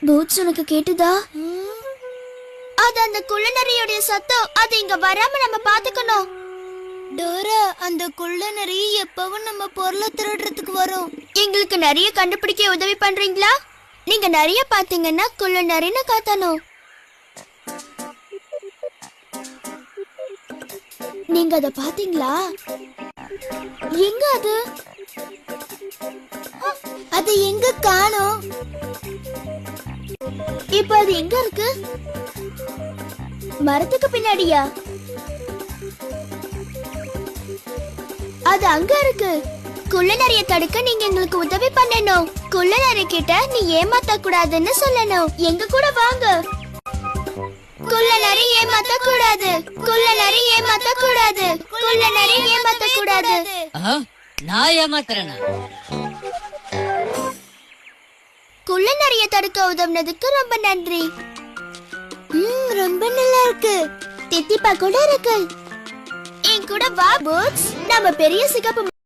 Boots உனக்கு கேட்டுதா? அது அந்த குள்ளநரியோட சத்தம். அது இங்க வராம நம்ம பாத்துக்கணும். டோரா, அந்த குள்ளநரி எப்பவும் நம்ம பொருளை திருடுறதுக்கு வரும். எங்களுக்கு நிறைய கண்டுபிடிக்க உதவி பண்றீங்களா? நீங்க நிறைய பாத்தீங்கன்னா குள்ளநரின்னு காத்தணும். நீங்க அத பாத்தீங்களா? எங்க அது? அது எங்க காணோம்? இப்ப அது எங்க இருக்கு? மரத்துக்கு பின்னாடியா? அது அங்க இருக்கு. குள்ளநரிய தடுக்க நீங்க எங்களுக்கு உதவி பண்ணணும். குள்ளநரி கிட்ட நீ ஏமாத்த கூடாதுன்னு சொல்லணும். எங்க கூட வாங்க. குள்ளநரி ஏமாத்த கூடாது. குள்ளநரி ஏமாத்த கூடாது. குள்ளநரி ஏமாத்த கூடாது. நான் ஏமாத்துறேனா? குள்ளநரிய தடுக்க உதவுனதுக்கு ரொம்ப நன்றி. ரொம்ப நல்லா இருக்கு. தித்திப்பா கூட இருக்கு. என் கூட வா பூட்ஸ். நம்ம பெரிய சிகப்பு